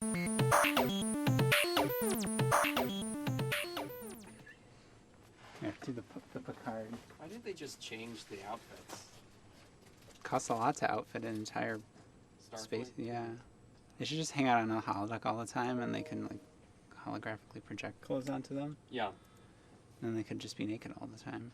Here, do the Picard. Why didn't they just change the outfits? Costs a lot to outfit an entire space. Yeah. They should just hang out on a holodeck all the time, and they can like holographically project clothes onto them. Yeah. And they could just be naked all the time.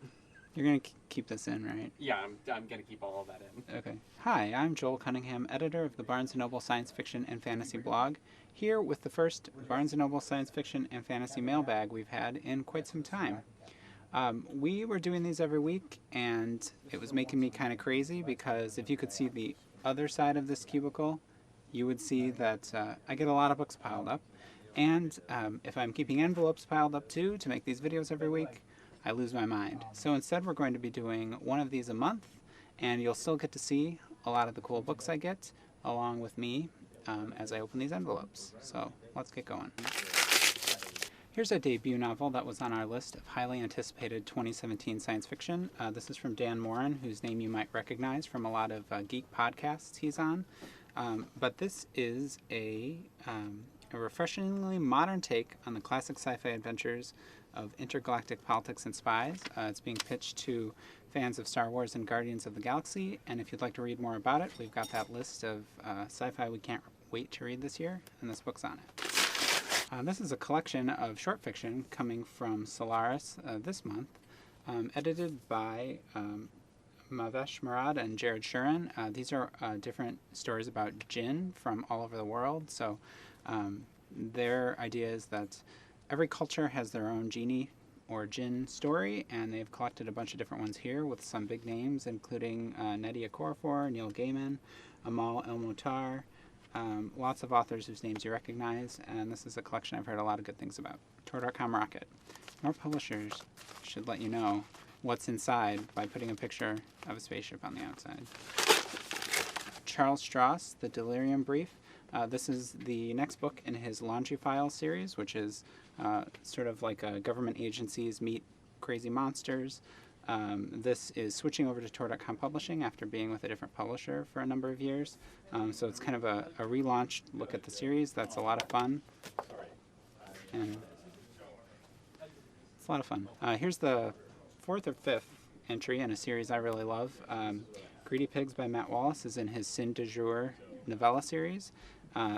You're gonna keep this in, right? Yeah, I'm gonna keep all of that in. Okay. Hi, I'm Joel Cunningham, editor of the Barnes & Noble Science Fiction and Fantasy blog, here with the first Barnes & Noble Science Fiction and Fantasy Mailbag we've had in quite some time. We were doing these every week, and it was making me kind of crazy because if you could see the other side of this cubicle, you would see that I get a lot of books piled up. And if I'm keeping envelopes piled up too to make these videos every week, I lose my mind. So instead we're going to be doing one of these a month, and you'll still get to see a lot of the cool books I get along with me as I open these envelopes. So let's get going. Here's a debut novel that was on our list of highly anticipated 2017 science fiction. This is from Dan Moren, whose name you might recognize from a lot of geek podcasts he's on. But this is a refreshingly modern take on the classic sci-fi adventures of intergalactic politics and spies. It's being pitched to fans of Star Wars and Guardians of the Galaxy, and if you'd like to read more about it, we've got that list of sci-fi we can't wait to read this year, and this book's on it. This is a collection of short fiction coming from Solaris this month, edited by Mavesh Murad and Jared Shurin. These are different stories about jinn from all over the world, so their idea is that every culture has their own genie or jinn story, and they've collected a bunch of different ones here with some big names, including Nnedi Okorafor, Neil Gaiman, Amal El-Mohtar, lots of authors whose names you recognize, and this is a collection I've heard a lot of good things about. Tor.com Rocket. More publishers should let you know what's inside by putting a picture of a spaceship on the outside. Charles Stross, The Delirium Brief. This is the next book in his Laundry File series, which is sort of like government agencies meet crazy monsters. This is switching over to Tor.com Publishing after being with a different publisher for a number of years. So it's kind of a relaunched look at the series. That's a lot of fun. And it's a lot of fun. Here's the fourth or fifth entry in a series I really love. Greedy Pigs by Matt Wallace is in his Sin du Jour novella series.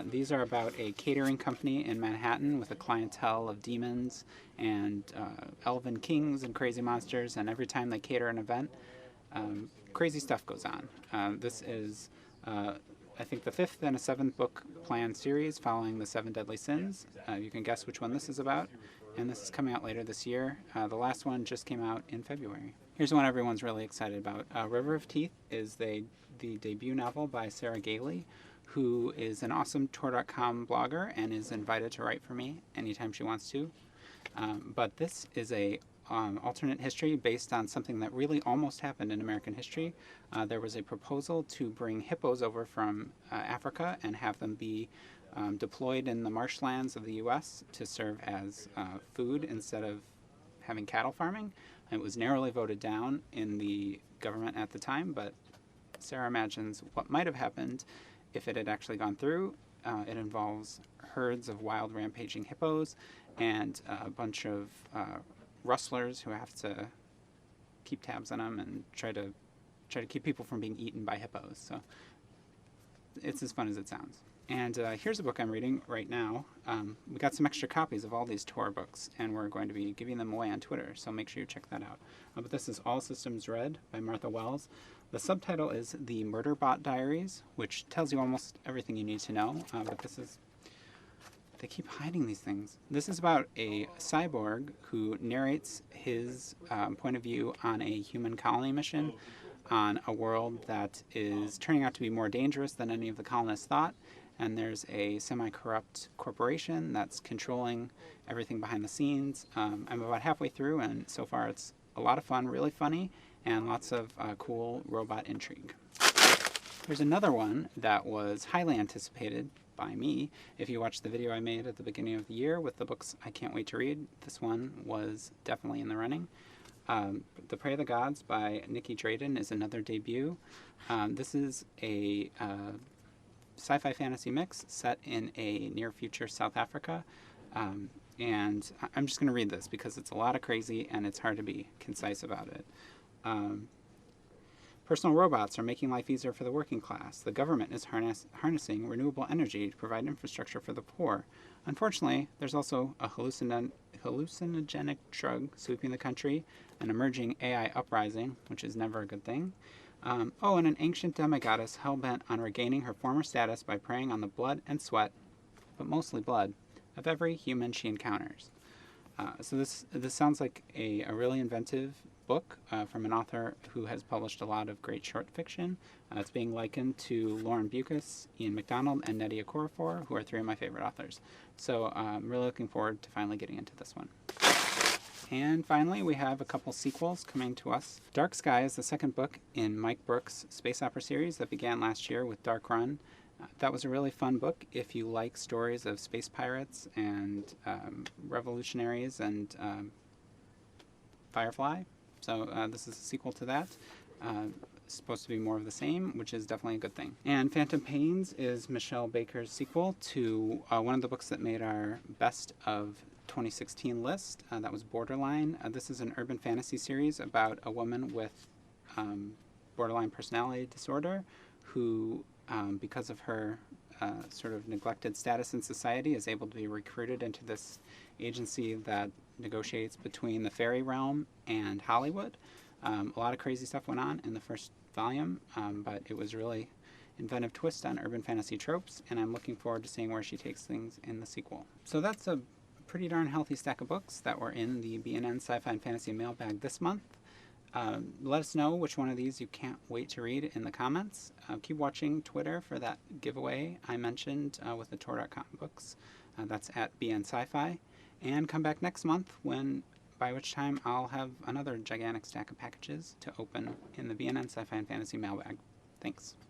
These are about a catering company in Manhattan with a clientele of demons and elven kings and crazy monsters, and every time they cater an event, crazy stuff goes on. This is, I think, the fifth and a seventh book planned series following the Seven Deadly Sins. You can guess which one this is about, and this is coming out later this year. The last one just came out in February. Here's one everyone's really excited about. River of Teeth is the debut novel by Sarah Gailey, who is an awesome Tor.com blogger and is invited to write for me anytime she wants to. But this is a alternate history based on something that really almost happened in American history. There was a proposal to bring hippos over from Africa and have them be deployed in the marshlands of the U.S. to serve as food instead of having cattle farming. It was narrowly voted down in the government at the time, but Sarah imagines what might have happened if it had actually gone through. It involves herds of wild rampaging hippos and a bunch of rustlers who have to keep tabs on them and try to keep people from being eaten by hippos. So it's as fun as it sounds. And here's a book I'm reading right now. We got some extra copies of all these Tor books, and we're going to be giving them away on Twitter, so make sure you check that out. But this is All Systems Red by Martha Wells. The subtitle is The Murderbot Diaries, which tells you almost everything you need to know, but this is... They keep hiding these things. This is about a cyborg who narrates his point of view on a human colony mission on a world that is turning out to be more dangerous than any of the colonists thought, and there's a semi-corrupt corporation that's controlling everything behind the scenes. I'm about halfway through, and so far it's a lot of fun, really funny, and lots of cool robot intrigue. There's another one that was highly anticipated by me. If you watched the video I made at the beginning of the year with the books I can't wait to read, this one was definitely in the running. The Prey of the Gods by Nikki Drayden is another debut. This is a sci-fi fantasy mix set in a near-future South Africa. And I'm just going to read this because it's a lot of crazy and it's hard to be concise about it. Personal robots are making life easier for the working class. The government is harnessing renewable energy to provide infrastructure for the poor. Unfortunately, there's also a hallucinogenic drug sweeping the country, an emerging AI uprising, which is never a good thing. And an ancient demigoddess hell-bent on regaining her former status by preying on the blood and sweat, but mostly blood, of every human she encounters. So this sounds like a really inventive book from an author who has published a lot of great short fiction. It's being likened to Lauren Bucas, Ian MacDonald, and Nnedi Okorafor, who are three of my favorite authors. So I'm really looking forward to finally getting into this one. And finally, we have a couple sequels coming to us. Dark Sky is the second book in Mike Brooks' space opera series that began last year with Dark Run. That was a really fun book if you like stories of space pirates and revolutionaries and Firefly. So this is a sequel to that. It's supposed to be more of the same, which is definitely a good thing. And Phantom Pains is Michelle Baker's sequel to one of the books that made our best of 2016 list. That was Borderline. This is an urban fantasy series about a woman with borderline personality disorder who, because of her sort of neglected status in society, is able to be recruited into this agency that negotiates between the fairy realm and Hollywood. A lot of crazy stuff went on in the first volume, but it was really inventive twist on urban fantasy tropes, and I'm looking forward to seeing where she takes things in the sequel. So that's a pretty darn healthy stack of books that were in the B&N Sci-Fi Fantasy Mailbag this month. Let us know which one of these you can't wait to read in the comments. Keep watching Twitter for that giveaway I mentioned with the Tor.com books. That's at BNscifi. And come back next month by which time I'll have another gigantic stack of packages to open in the B&N Sci-Fi Fantasy Mailbag. Thanks.